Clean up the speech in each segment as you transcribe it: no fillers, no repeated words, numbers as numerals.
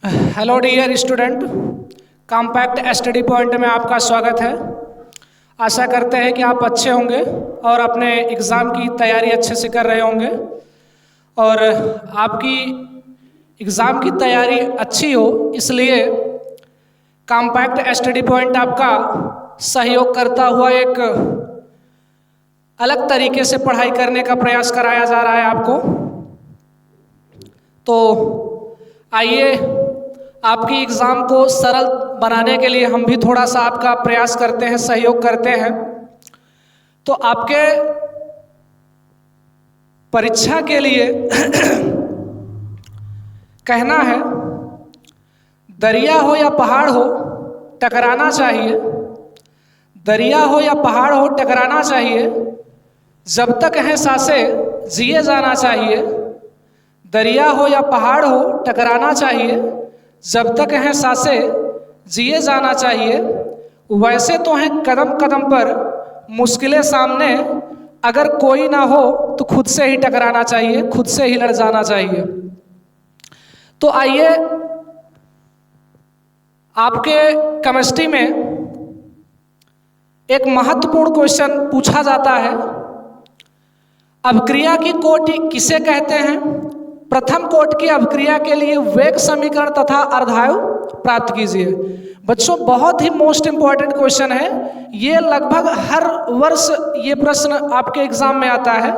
Hello dear student, compact study point में आपका स्वागत है। आशा करते हैं कि आप अच्छे होंगे और अपने एग्ज़ाम की तैयारी अच्छे से कर रहे होंगे और आपकी एग्ज़ाम की तैयारी अच्छी हो, इसलिए कॉम्पैक्ट स्टडी पॉइंट आपका सहयोग करता हुआ एक अलग तरीके से पढ़ाई करने का प्रयास कराया जा रहा है आपको। तो आइए, आपकी एग्ज़ाम को सरल बनाने के लिए हम भी थोड़ा सा आपका प्रयास करते हैं, सहयोग करते हैं। तो आपके परीक्षा के लिए कहना है, दरिया हो या पहाड़ हो टकराना चाहिए, दरिया हो या पहाड़ हो टकराना चाहिए, जब तक हैं सांसें जिए जाना चाहिए, दरिया हो या पहाड़ हो टकराना चाहिए, जब तक हैं सांसें जिए जाना चाहिए। वैसे तो हैं कदम कदम पर मुश्किलें सामने, अगर कोई ना हो तो खुद से ही टकराना चाहिए, खुद से ही लड़ जाना चाहिए। तो आइए, आपके केमिस्ट्री में एक महत्वपूर्ण क्वेश्चन पूछा जाता है, अभिक्रिया की कोटि किसे कहते हैं? प्रथम कोटि की अभिक्रिया के लिए वेग समीकरण तथा अर्धायु प्राप्त कीजिए। बच्चों, बहुत ही मोस्ट इंपॉर्टेंट क्वेश्चन है ये, लगभग हर वर्ष ये प्रश्न आपके एग्जाम में आता है।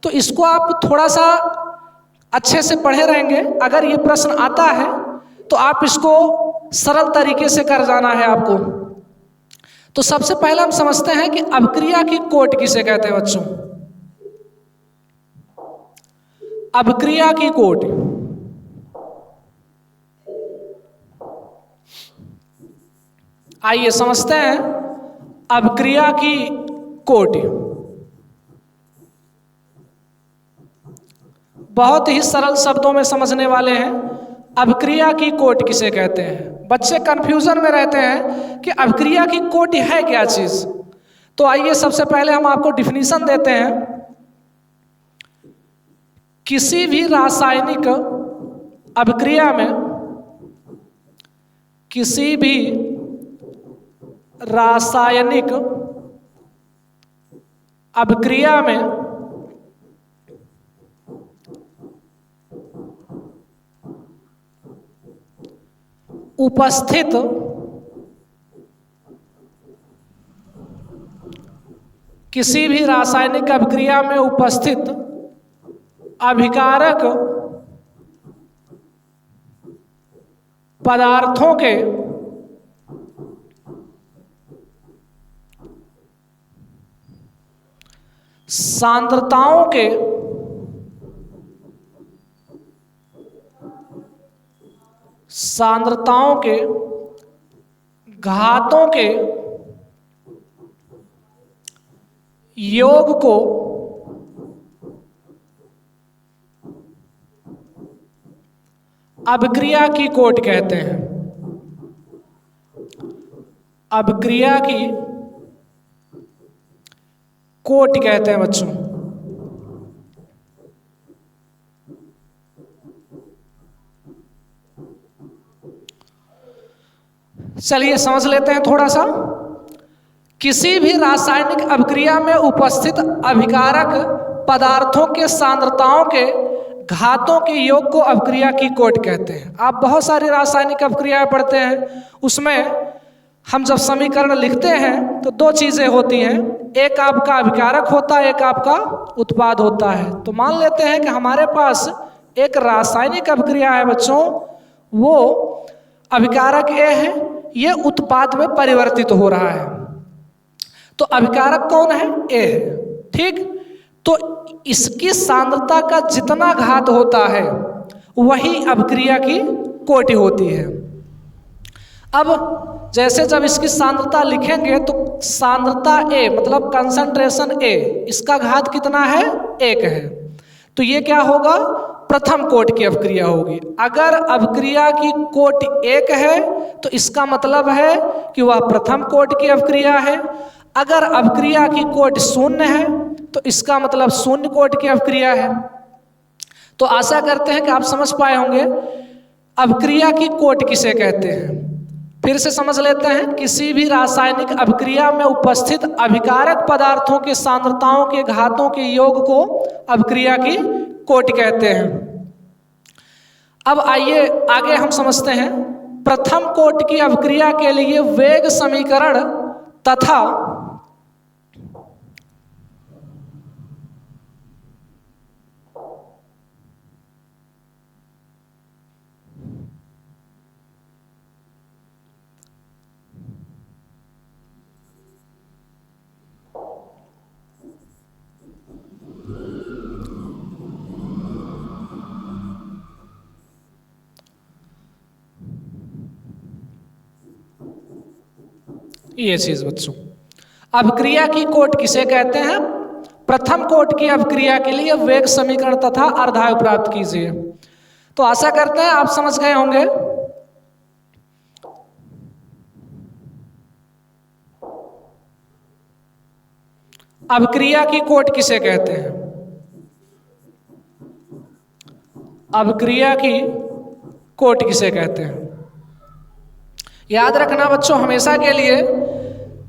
तो इसको आप थोड़ा सा अच्छे से पढ़े रहेंगे, अगर ये प्रश्न आता है तो आप इसको सरल तरीके से कर जाना है आपको। तो सबसे पहले हम समझते हैं कि अभिक्रिया की कोटि किसे कहते हैं बच्चों। अभिक्रिया की कोटि, आइए समझते हैं अभिक्रिया की कोटि। बहुत ही सरल शब्दों में समझने वाले हैं, अभिक्रिया की कोटि किसे कहते हैं। बच्चे कंफ्यूजन में रहते हैं कि अभिक्रिया की कोटि है क्या चीज। तो आइए, सबसे पहले हम आपको डिफिनीशन देते हैं। किसी भी रासायनिक अभिक्रिया में, किसी भी रासायनिक अभिक्रिया में उपस्थित किसी भी रासायनिक अभिक्रिया में उपस्थित अभिकारक पदार्थों के सांद्रताओं के घातों के योग को अभिक्रिया की कोटि कहते हैं। अभिक्रिया की कोटि कहते हैं बच्चों। चलिए समझ लेते हैं थोड़ा सा। किसी भी रासायनिक अभिक्रिया में उपस्थित अभिकारक पदार्थों के सांद्रताओं के घातों के योग को अभिक्रिया की कोटि कहते हैं। आप बहुत सारी रासायनिक अभिक्रियाएं पढ़ते हैं, उसमें हम जब समीकरण लिखते हैं तो दो चीजें होती हैं, एक आपका अभिकारक होता है, एक आपका उत्पाद होता है। तो मान लेते हैं कि हमारे पास एक रासायनिक अभिक्रिया है बच्चों, वो अभिकारक ए है, ये उत्पाद में परिवर्तित हो रहा है। तो अभिकारक कौन है? ए है, ठीक। तो इसकी सांद्रता का जितना घात होता है वही अभिक्रिया की कोटि होती है। अब जैसे जब इसकी सांद्रता लिखेंगे तो सांद्रता ए मतलब कंसंट्रेशन ए, इसका घात कितना है? 1 है। तो ये क्या होगा? प्रथम कोटि की अभिक्रिया होगी। अगर अभिक्रिया की कोटि 1 है तो इसका मतलब है कि वह प्रथम कोटि की अभिक्रिया है। अगर अभिक्रिया की कोटि 0 है तो इसका मतलब 0 कोटि की अभिक्रिया है। तो आशा करते हैं कि आप समझ पाए होंगे अभिक्रिया की कोट किसे कहते हैं? फिर से समझ लेते हैं। किसी भी रासायनिक अभिक्रिया में उपस्थित अभिकारक पदार्थों के सांद्रताओं के घातों के योग को अभिक्रिया की कोटि कहते हैं। अब आइए आगे हम समझते हैं। प्रथम कोटि की अभिक्रिया के लिए वेग समीकरण तथा ये चीज बच्चों, अभिक्रिया की कोट किसे कहते हैं? प्रथम कोट की अभिक्रिया के लिए वेग समीकरण तथा अर्धायु प्राप्त कीजिए। तो आशा करते हैं आप समझ गए होंगे। अभिक्रिया की कोट किसे कहते हैं? अभिक्रिया की कोट किसे कहते हैं? याद रखना बच्चों, हमेशा के लिए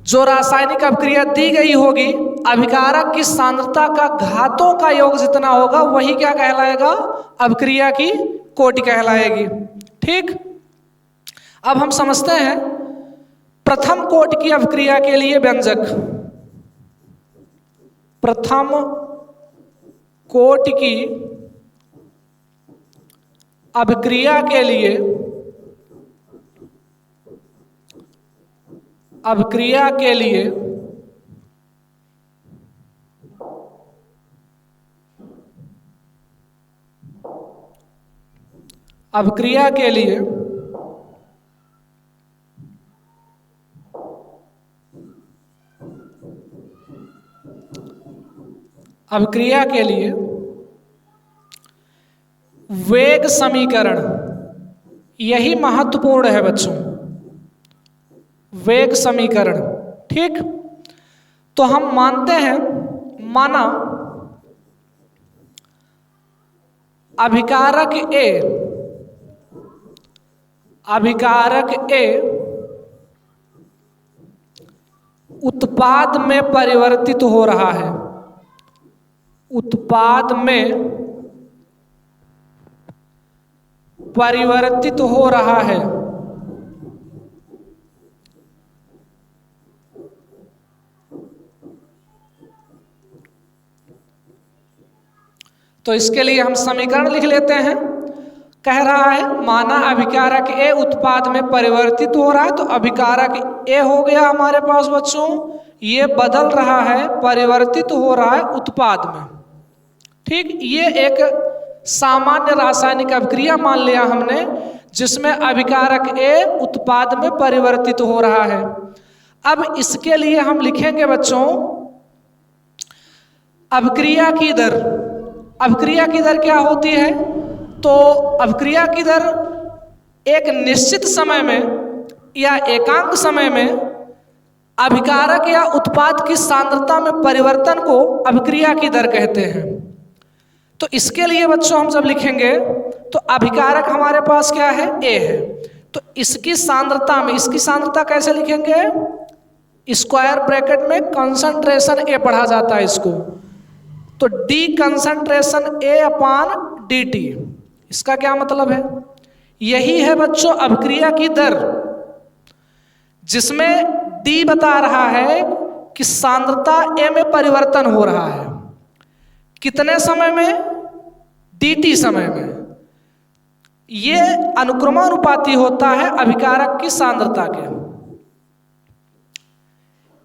जो रासायनिक अभिक्रिया दी गई होगी, अभिकारक की सांद्रता का घातों का योग जितना होगा वही क्या कहलाएगा? अभिक्रिया की कोटि कहलाएगी। ठीक, अब हम समझते हैं प्रथम कोटि की अभिक्रिया के लिए व्यंजक। प्रथम कोटि की अभिक्रिया के लिए अभिक्रिया के लिए अभिक्रिया के लिए अभिक्रिया के लिए वेग समीकरण, यही महत्वपूर्ण है बच्चों, वेग समीकरण। ठीक, तो हम मानते हैं, माना अभिकारक ए उत्पाद में परिवर्तित हो रहा है, उत्पाद में परिवर्तित हो रहा है। तो इसके लिए हम समीकरण लिख लेते हैं। कह रहा है माना अभिकारक ए उत्पाद में परिवर्तित हो रहा है, तो अभिकारक ए हो गया हमारे पास बच्चों, ये बदल रहा है, परिवर्तित हो रहा है उत्पाद में। ठीक, ये एक सामान्य रासायनिक अभिक्रिया मान लिया हमने, जिसमें अभिकारक ए उत्पाद में परिवर्तित हो रहा है। अब इसके लिए हम लिखेंगे बच्चों अभिक्रिया की दर। अभिक्रिया की दर क्या होती है? तो अभिक्रिया की दर एक निश्चित समय में या एकांक समय में अभिकारक या उत्पाद की सांद्रता में परिवर्तन को अभिक्रिया की दर कहते हैं। तो इसके लिए बच्चों हम जब लिखेंगे तो अभिकारक हमारे पास क्या है? ए है। तो इसकी सांद्रता में, इसकी सांद्रता कैसे लिखेंगे? स्क्वायर ब्रैकेट में कंसंट्रेशन ए पढ़ा जाता है इसको, तो D concentration A upon D T. इसका क्या मतलब है? यही है बच्चों अभिक्रिया की दर, जिसमें डी बता रहा है कि सांद्रता ए में परिवर्तन हो रहा है। कितने समय में? dt समय में। ये अनुक्रमानुपाती होता है अभिकारक की सांद्रता के।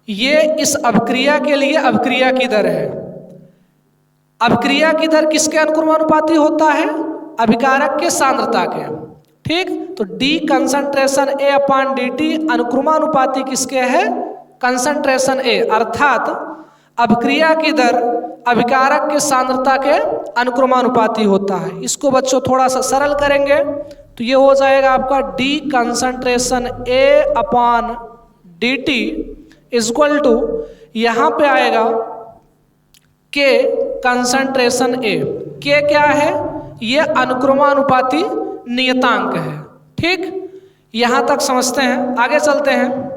ये इस अभिक्रिया के लिए अभिक्रिया की दर है। अभिक्रिया की दर किसके अनुक्रमानुपाती होता है? अभिकारक के सांद्रता के। ठीक, तो D concentration A upon dt अनुक्रमानुपाती किसके है? कंसंट्रेशन A, अर्थात अभिक्रिया की दर अभिकारक के सांद्रता के अनुक्रमानुपाती होता है। इसको बच्चों थोड़ा सा सरल करेंगे तो ये हो जाएगा आपका D concentration A upon dt equal to, यहाँ पे आएगा K कंसंट्रेशन A। K क्या है? ये अनुक्रमानुपाती नियतांक है। ठीक, यहां तक समझते हैं, आगे चलते हैं।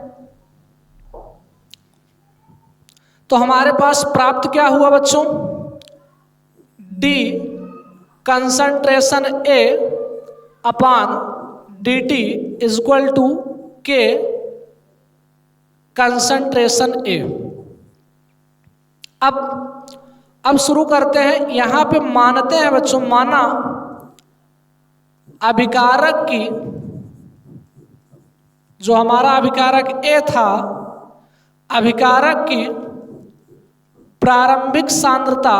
तो हमारे पास प्राप्त क्या हुआ बच्चों, D concentration A upon D T is equal to K concentration A. अब शुरू करते हैं। यहां पे मानते हैं बच्चों, माना अभिकारक की, जो हमारा अभिकारक ए था, अभिकारक की प्रारंभिक सांद्रता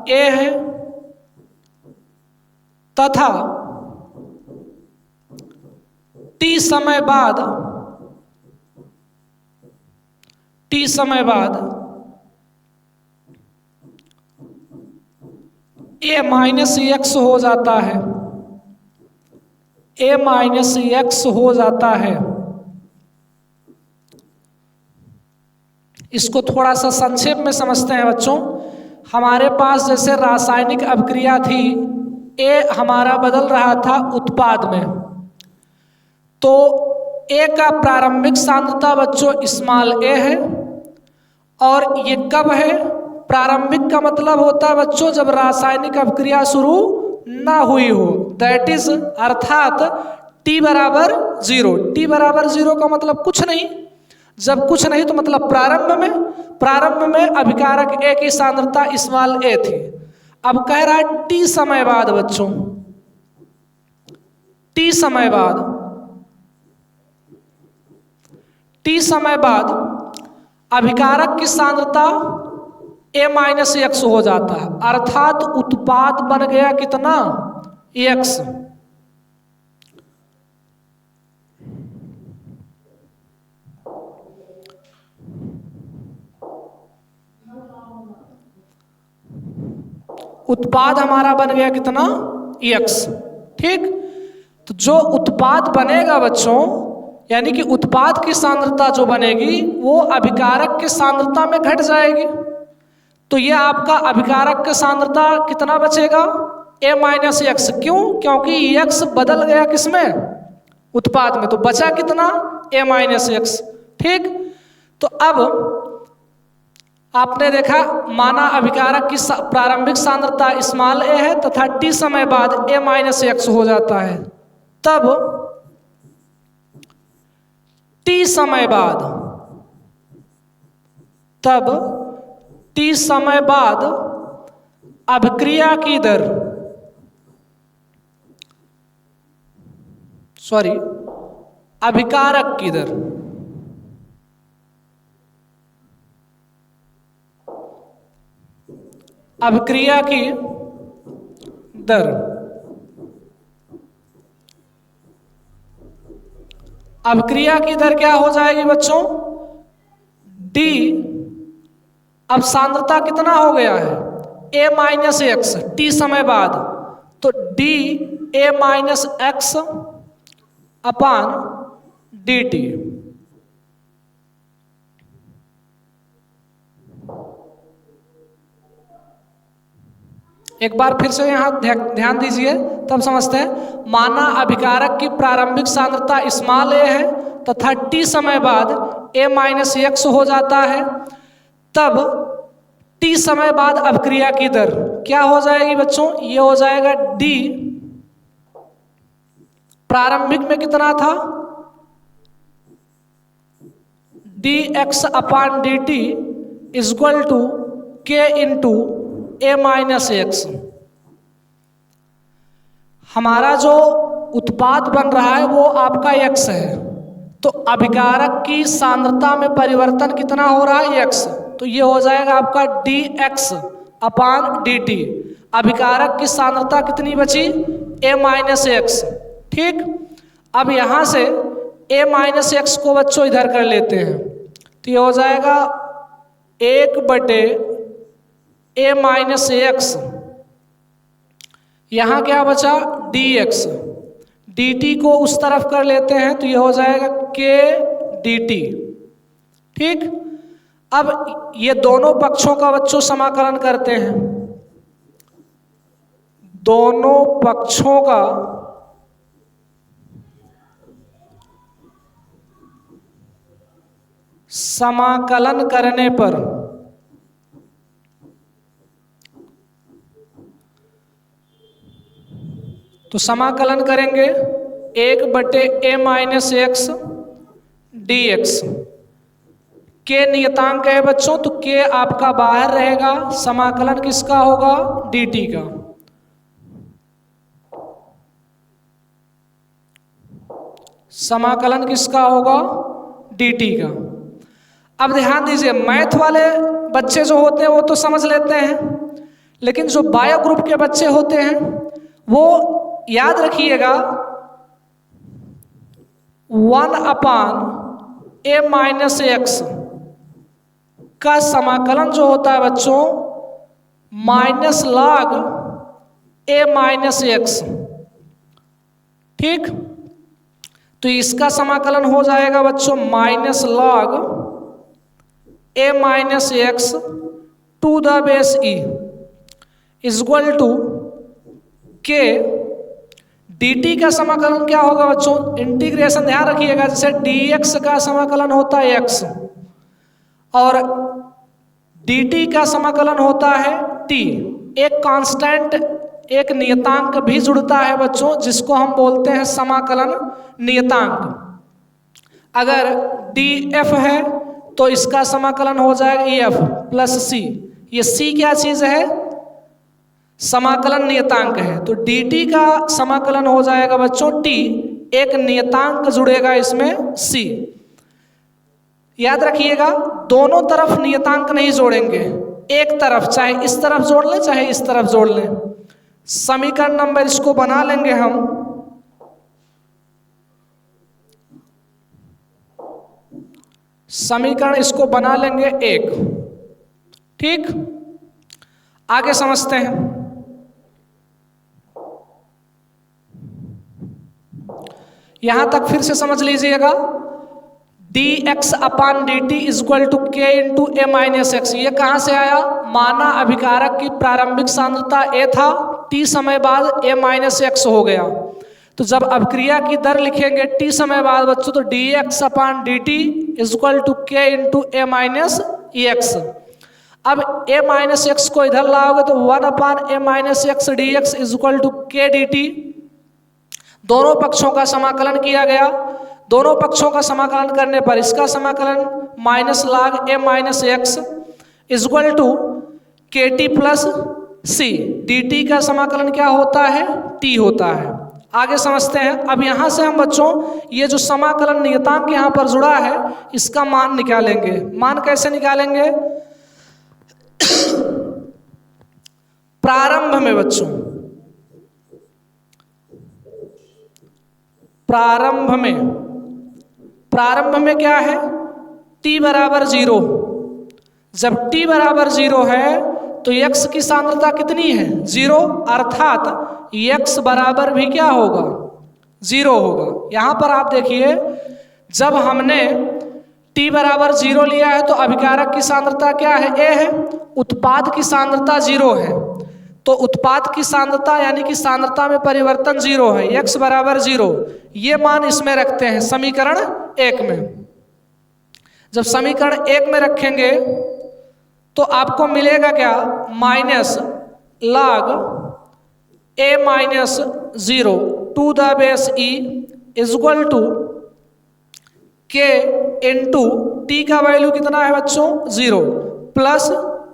ए है तथा टी समय बाद ए माइनस एक्स हो जाता है, ए माइनस एक्स हो जाता है। इसको थोड़ा सा संक्षेप में समझते हैं बच्चों। हमारे पास जैसे रासायनिक अभिक्रिया थी, ए हमारा बदल रहा था उत्पाद में, तो ए का प्रारंभिक सांद्रता बच्चों स्मॉल ए है, और ये कब है, प्रारंभिक का मतलब होता है बच्चों जब रासायनिक अभिक्रिया शुरू ना हुई हो, दैट इज अर्थात टी बराबर जीरो। टी बराबर जीरो का मतलब कुछ नहीं, जब कुछ नहीं तो मतलब प्रारंभ में अभिकारक ए की सांद्रता स्मॉल ए थी। अब कह रहा है टी समय बाद बच्चों, टी समय बाद अभिकारक की सांद्रता ए माइनस एक्स हो जाता है, अर्थात उत्पाद बन गया कितना, एक्स। उत्पाद हमारा बन गया कितना, एक्स। ठीक, तो जो उत्पाद बनेगा बच्चों, यानी कि उत्पाद की सांद्रता जो बनेगी वो अभिकारक की सांद्रता में घट जाएगी। तो ये आपका अभिकारक की सांद्रता कितना बचेगा, ए माइनस एक्स। क्यों, क्योंकि एक्स बदल गया किसमें, उत्पाद में, तो बचा कितना, ए माइनस एक्स। ठीक, तो अब आपने देखा, माना अभिकारक की प्रारंभिक सांद्रता स्मॉल ए है तथा टी समय बाद ए माइनस एक्स हो जाता है, तब टी समय बाद अभिक्रिया की दर, अभिकारक की दर, अभिक्रिया की दर, अभिक्रिया की दर क्या हो जाएगी बच्चों, डी, अब सांद्रता कितना हो गया है, ए माइनस एक्स, टी समय बाद, तो D A minus x upon D T. एक बार फिर से यहाँ ध्यान दीजिए, तब समझते हैं। माना अभिकारक की प्रारंभिक सांद्रता स्मॉल ए है तथा टी समय बाद ए माइनस एक्स हो जाता है, तब टी समय बाद अभिक्रिया की दर क्या हो जाएगी बच्चों, ये हो जाएगा डी, प्रारंभिक में कितना था, D X upon D T is equal to K into A minus X. हमारा जो उत्पाद बन रहा है वो आपका एक्स है, तो अभिकारक की सांद्रता में परिवर्तन कितना हो रहा है, एक्स, तो ये हो जाएगा आपका D X upon D T. अभिकारक की सांद्रता कितनी बची, ए माइनस एक्स। ठीक, अब यहाँ से ए माइनस एक्स को बच्चों इधर कर लेते हैं, तो ये हो जाएगा 1/, ए माइनस एक्स, यहाँ क्या बचा, डी एक्स, डी टी को उस तरफ कर लेते हैं, तो ये हो जाएगा के डी टी। ठीक, अब ये दोनों पक्षों का बच्चों समाकलन करते हैं, दोनों पक्षों का समाकलन करने पर तो समाकलन करेंगे 1/a-x dx। के नियतांक है बच्चों, तो के आपका बाहर रहेगा, समाकलन किसका होगा, dt का। समाकलन किसका होगा, dt का। अब ध्यान दीजिए, मैथ वाले बच्चे जो होते हैं वो तो समझ लेते हैं, लेकिन जो बायो ग्रुप के बच्चे होते हैं वो याद रखिएगा 1/a-x का समाकलन जो होता है बच्चों -log a-x। ठीक, तो इसका समाकलन हो जाएगा बच्चों -log a-x to the base e equal to K. dt का समाकलन क्या होगा बच्चों, इंटीग्रेशन ध्यान रखिएगा, जैसे dx का समाकलन होता है x और dt का समाकलन होता है t। एक कांस्टेंट, एक नियतांक भी जुड़ता है बच्चों जिसको हम बोलते हैं समाकलन नियतांक। अगर df है तो इसका समाकलन हो जाएगा ef प्लस c। ये c क्या चीज है, समाकलन नियतांक है। तो dt का समाकलन हो जाएगा बच्चों t, एक नियतांक जुड़ेगा इसमें c। याद रखिएगा दोनों तरफ नियतांक नहीं जोड़ेंगे, एक तरफ, चाहे इस तरफ जोड़ लें चाहे इस तरफ जोड़ लें। समीकरण नंबर इसको बना लेंगे हम समीकरण इसको बना लेंगे 1। ठीक, आगे समझते हैं। यहां तक फिर से समझ लीजिएगा, dx/dt equal to k into a-x। ये कहां से आया, माना अभिकारक की प्रारंभिक सांद्रता a था, t समय बाद a-x हो गया, तो जब अभिक्रिया की दर लिखेंगे t समय बाद बच्चों तो dx/dt equal to k into a-x। अब a-x को इधर लाओगे तो 1/a-x dx equal to k dt। दोनों पक्षों का समाकलन किया गया, दोनों पक्षों का समाकलन करने पर इसका समाकलन -log a-x equal to kt plus c। dt का समाकलन क्या होता है, t होता है। आगे समझते हैं। अब यहां से हम बच्चों ये जो समाकलन नियतांक यहां पर जुड़ा है इसका मान निकालेंगे। मान कैसे निकालेंगे, प्रारंभ में बच्चों, प्रारंभ में क्या है, t बराबर 0। जब t बराबर 0 है तो x की सांद्रता कितनी है, 0, अर्थात x बराबर भी क्या होगा, 0 होगा। यहां पर आप देखिए जब हमने t बराबर 0 लिया है तो अभिकारक की सांद्रता क्या है, a है, उत्पाद की सांद्रता 0 है, तो उत्पाद की सांद्रता यानी कि सांद्रता में परिवर्तन 0 है, x बराबर 0। ये मान इसमें रखते हैं समीकरण 1 में। जब समीकरण 1 में रखेंगे तो आपको मिलेगा क्या, -log a-0 to the base e equal to k into t का वैल्यू कितना है बच्चों, 0 प्लस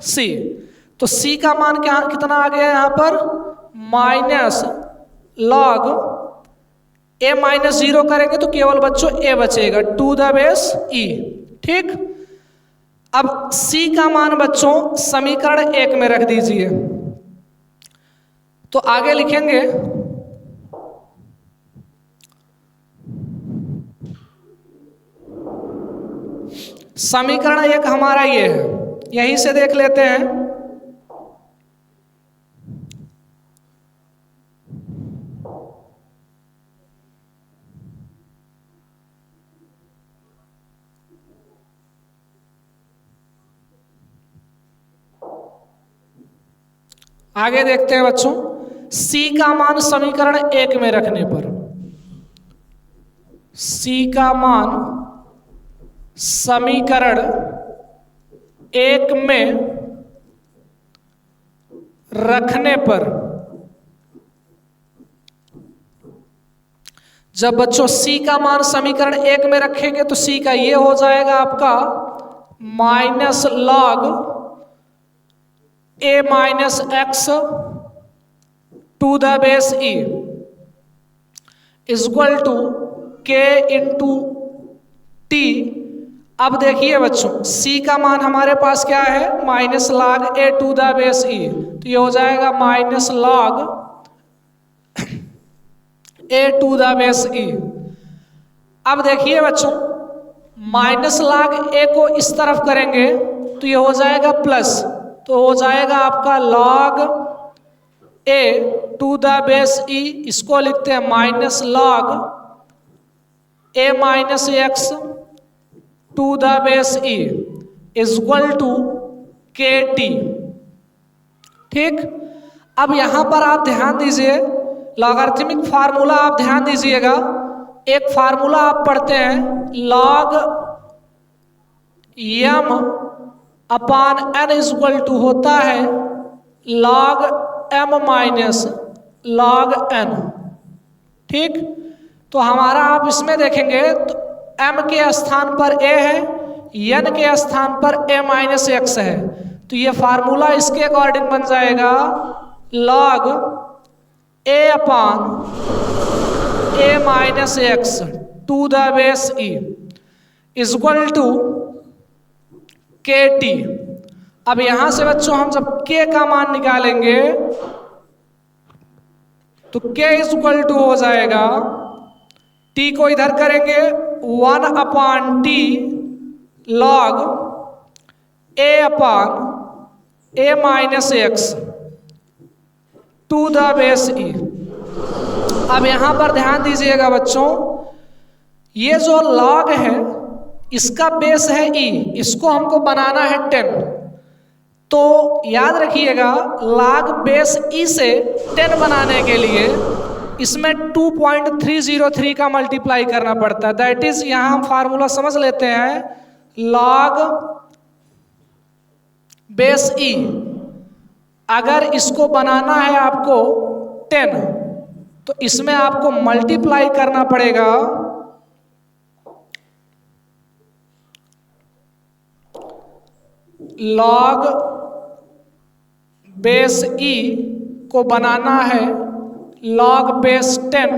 c। तो c का मान क्या कितना आ गया यहाँ पर, -log a-0 करेंगे तो केवल बच्चों a बचेगा टू द बेस e। ठीक, अब c का मान बच्चों समीकरण 1 में रख दीजिए। तो आगे लिखेंगे समीकरण 1 हमारा ये है, यहीं से देख लेते हैं। आगे देखते हैं बच्चों, C का मान समीकरण 1 में रखने पर, C का मान समीकरण 1 में रखने पर, जब बच्चों C का मान समीकरण 1 में रखेंगे तो C का ये हो जाएगा आपका minus log a minus x to the base e equal to k into T. अब देखिए बच्चों, C का मान हमारे पास क्या है, minus log a to the base e, तो ये हो जाएगा minus log a to the base e। अब देखिए बच्चों, माइनस लॉग a को इस तरफ करेंगे तो ये हो जाएगा प्लस, तो हो जाएगा आपका log a to the base e, इसको लिखते हैं minus log a minus x to the base e equal to K T. ठीक, अब यहां पर आप ध्यान दीजिए, लॉगरिथमिक फार्मूला आप ध्यान दीजिएगा। एक फार्मूला आप पढ़ते हैं, log m upon n equal to होता है log m minus log n। ठीक, तो हमारा आप इसमें देखेंगे तो m के स्थान पर a है, n के स्थान पर a माइनस एक्स है, तो ये फार्मूला इसके अकॉर्डिंग बन जाएगा log a upon a minus x to the base e equal to K T. अब यहां से बच्चों हम जब k का मान निकालेंगे तो k इक्वल टू हो जाएगा, t को इधर करेंगे 1 upon T log a upon a minus x to the base e। अब यहां पर ध्यान दीजिएगा बच्चों, ये जो लॉग है इसका बेस है e, इसको हमको बनाना है 10, तो याद रखिएगा लॉग बेस e से 10 बनाने के लिए इसमें 2.303 का मल्टीप्लाई करना पड़ता है। दैट इज, यहां हम फार्मूला समझ लेते हैं, लॉग बेस e अगर इसको बनाना है आपको 10 तो इसमें आपको मल्टीप्लाई करना पड़ेगा लॉग बेस e को बनाना है लॉग बेस 10,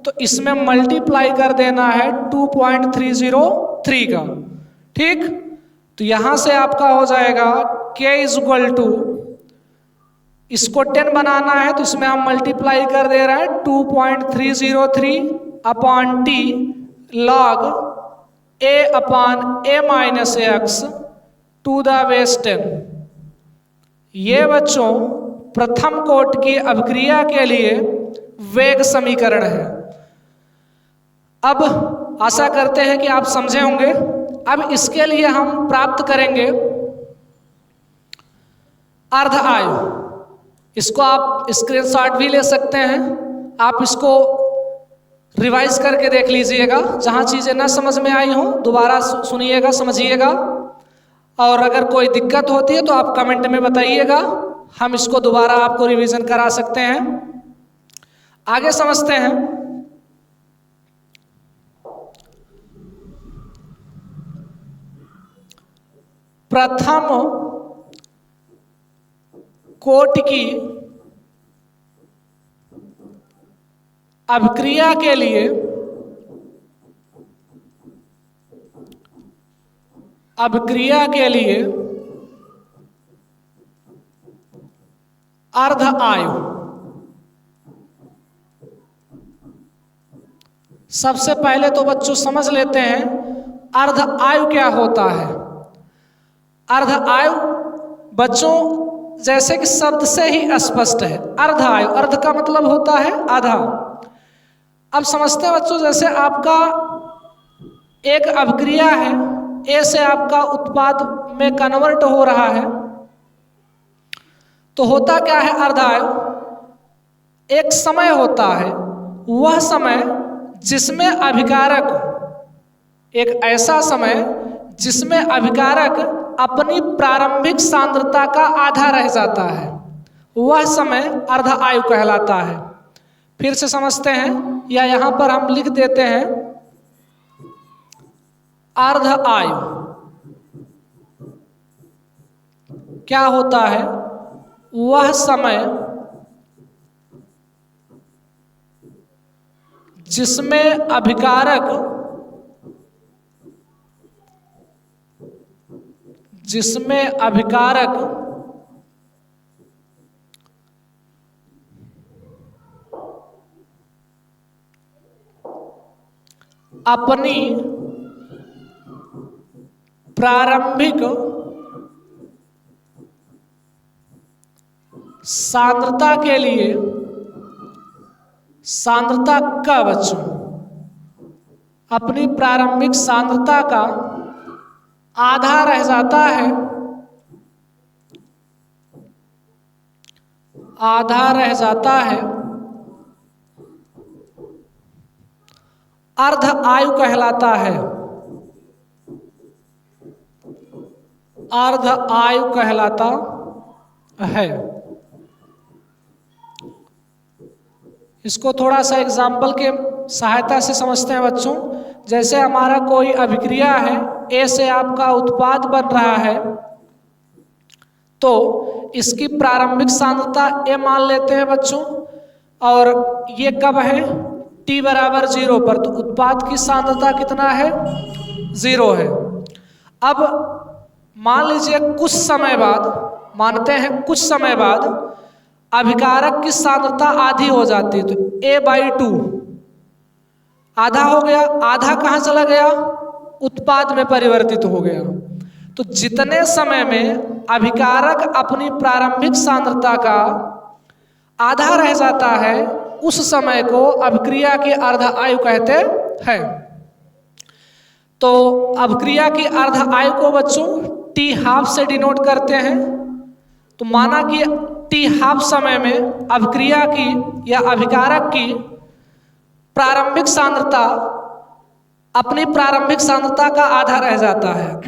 तो इसमें मल्टीप्लाई कर देना है 2.303 का। ठीक, तो यहां से आपका हो जाएगा k इक्वल टू, इसको 10 बनाना है तो इसमें हम मल्टीप्लाई कर दे रहे हैं 2.303 upon T log a upon a minus x to the base 10। ये बच्चों प्रथम कोटि की अभिक्रिया के लिए वेग समीकरण है। अब आशा करते हैं कि आप समझे होंगे। अब इसके लिए हम प्राप्त करेंगे अर्ध आयु। इसको आप स्क्रीनशॉट भी ले सकते हैं, आप इसको रिवाइज करके देख लीजिएगा, जहां चीजें ना समझ में आई हो दोबारा सुनिएगा, समझिएगा, और अगर कोई दिक्कत होती है तो आप कमेंट में बताइएगा, हम इसको दोबारा आपको रिवीजन करा सकते हैं। आगे समझते हैं। प्रथम कोटि की अभिक्रिया के लिए अर्ध आयु। सबसे पहले तो बच्चों समझ लेते हैं अर्ध आयु क्या होता है। अर्ध आयु बच्चों जैसे कि शब्द से ही स्पष्ट है, अर्ध आयु, अर्ध का मतलब होता है आधा। अब समझते हैं बच्चों, जैसे आपका एक अभिक्रिया है, ए से आपका उत्पाद में कन्वर्ट हो रहा है, तो होता क्या है अर्ध आयु। एक समय होता है, वह समय जिसमें अभिकारक, एक ऐसा समय जिसमें अभिकारक अपनी प्रारंभिक सांद्रता का आधा रह जाता है, वह समय अर्ध आयु कहलाता है। फिर से समझते हैं, या यहां पर हम लिख देते हैं अर्ध आयु क्या होता है? वह समय जिसमें अभिकारक अपनी प्रारंभिक सांद्रता के लिए, सांद्रता का बच्चों, अपनी प्रारंभिक सांद्रता का आधा रह जाता है, आधा रह जाता है, अर्ध आयु कहलाता है, अर्ध आयु कहलाता है। इसको थोड़ा सा एग्जाम्पल के सहायता से समझते हैं बच्चों। जैसे हमारा कोई अभिक्रिया है, ए से आपका उत्पाद बन रहा है, तो इसकी प्रारंभिक सांद्रता ए मान लेते हैं बच्चों, और ये कब है? t बराबर 0 पर, तो उत्पाद की सांद्रता कितना है? 0 है। अब मान लीजिए कुछ समय बाद, मानते हैं कुछ समय बाद अभिकारक की सांद्रता आधी हो जाती है, तो a/2 आधा हो गया। आधा कहाँ चला गया? उत्पाद में परिवर्तित हो गया। तो जितने समय में अभिकारक अपनी प्रारंभिक सांद्रता का आधा रह जाता है, उस समय को अभिक्रिया की अर्ध आयु कहते हैं। तो अभिक्रिया की अर्ध आयु को बच्चों t½ से डिनोट करते हैं। तो माना कि t½ समय में अभिक्रिया की या अभिकारक की प्रारंभिक सांद्रता अपनी प्रारंभिक सांद्रता का आधा रह जाता है।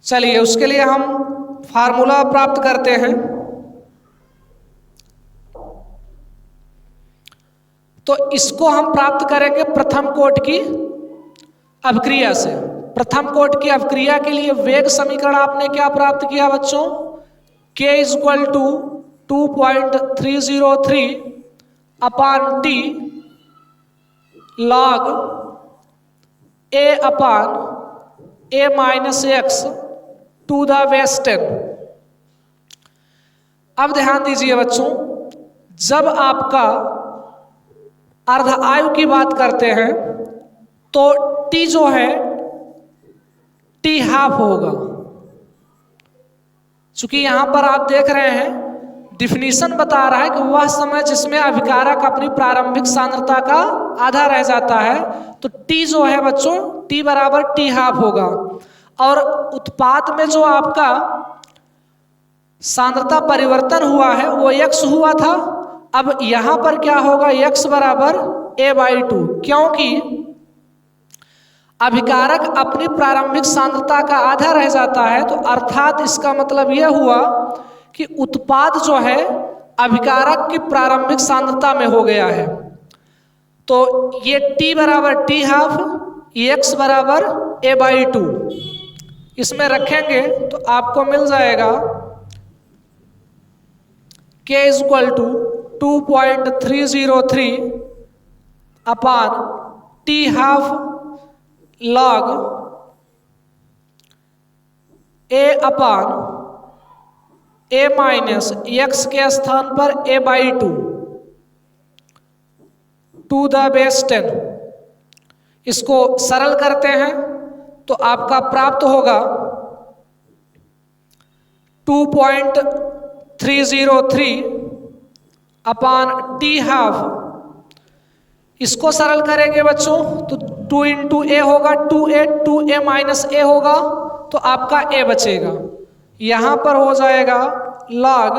चलिए उसके लिए हम फार्मूला प्राप्त करते हैं। तो इसको हम प्राप्त करेंगे प्रथम कोटि की अभिक्रिया से। प्रथम कोटि की अभिक्रिया के लिए वेग समीकरण आपने क्या प्राप्त किया बच्चों? K = 2.303 upon t log a/(a-x) to the base 10। अब ध्यान दीजिए बच्चों, जब आपका अर्ध आयु की बात करते हैं तो t जो है t½ होगा। चूंकि यहां पर आप देख रहे हैं डिफिनीशन बता रहा है कि वह समय जिसमें अभिकारक अपनी प्रारंभिक सांद्रता का आधा रह जाता है, तो t जो है बच्चों t बराबर t½ होगा। और उत्पाद में जो आपका सांद्रता परिवर्तन हुआ है वो x हुआ था। अब यहां पर क्या होगा? x बराबर a/2, क्योंकि अभिकारक अपनी प्रारंभिक सांद्रता का आधा रह जाता है। तो अर्थात इसका मतलब यह हुआ कि उत्पाद जो है अभिकारक की प्रारंभिक सांद्रता में हो गया है। तो ये t बराबर t½ x बराबर a/2 इसमें रखेंगे तो आपको मिल जाएगा K = 2.303 अपान t½ log a/a-x के स्थान पर a/2 टू द बेस 10। इसको सरल करते हैं तो आपका प्राप्त होगा 2.303 अपान t½ इसको सरल करेंगे बच्चों तो 2 × a होगा 2a, 2a - a होगा तो आपका a बचेगा। यहाँ पर हो जाएगा log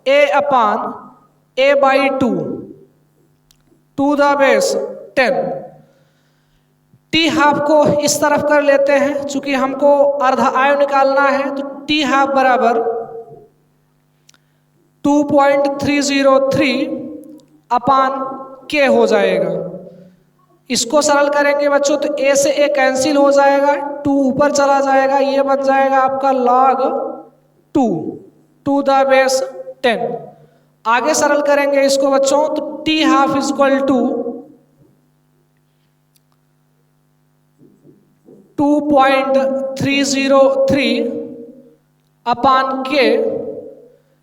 a/a/2 to the base 10। T half को इस तरफ कर लेते हैं, चूंकि हमको अर्ध आयु निकालना है, तो टी हाफ बराबर 2.303 अपान के हो जाएगा। इसको सरल करेंगे बच्चों तो a से a कैंसिल हो जाएगा, 2 ऊपर चला जाएगा, ये बन जाएगा आपका log 2 टू द बेस 10। आगे सरल करेंगे इसको बच्चों तो T half is equal to 2.303 upon K.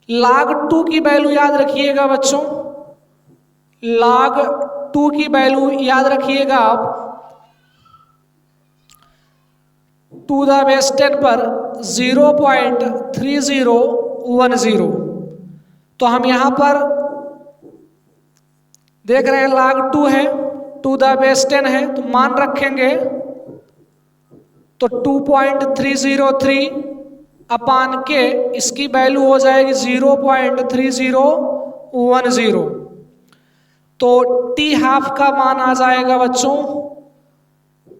log 2 की वैल्यू याद रखिएगा बच्चों, log 2 की वैल्यू याद रखिएगा आप, टू द बेस 10 पर 0.3010। तो हम यहां पर देख रहे हैं log 2 है, टू द बेस 10 है, तो मान रखेंगे तो 2.303 अपान के, इसकी वैल्यू हो जाएगी 0.3010। तो टी हाफ का मान आ जाएगा बच्चों,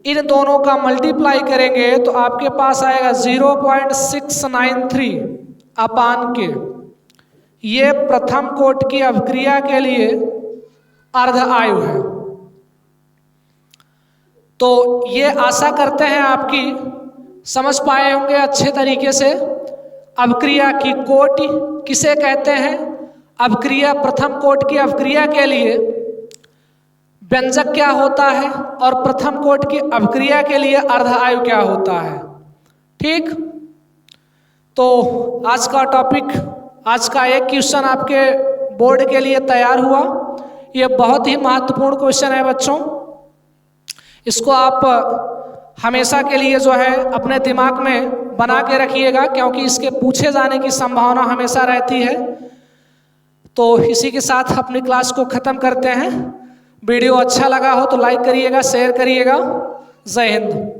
इन दोनों का मल्टीप्लाई करेंगे तो आपके पास आएगा 0.693 अपान के। ये प्रथम कोटि की अभिक्रिया के लिए अर्ध आयु है। तो ये आशा करते हैं आपकी समझ पाए होंगे अच्छे तरीके से। अभिक्रिया की कोटि किसे कहते हैं, अभिक्रिया प्रथम कोटि की अभिक्रिया के लिए व्यंजक क्या होता है, और प्रथम कोटि की अभिक्रिया के लिए अर्ध आयु क्या होता है। ठीक, तो आज का टॉपिक, आज का एक क्वेश्चन आपके बोर्ड के लिए तैयार हुआ। ये बहुत ही महत्वपूर्ण क्वेश्चन है बच्चों, इसको आप हमेशा के लिए जो है अपने दिमाग में बना के रखिएगा, क्योंकि इसके पूछे जाने की संभावना हमेशा रहती है। तो इसी के साथ अपनी क्लास को ख़त्म करते हैं। वीडियो अच्छा लगा हो तो लाइक करिएगा, शेयर करिएगा। जय हिंद।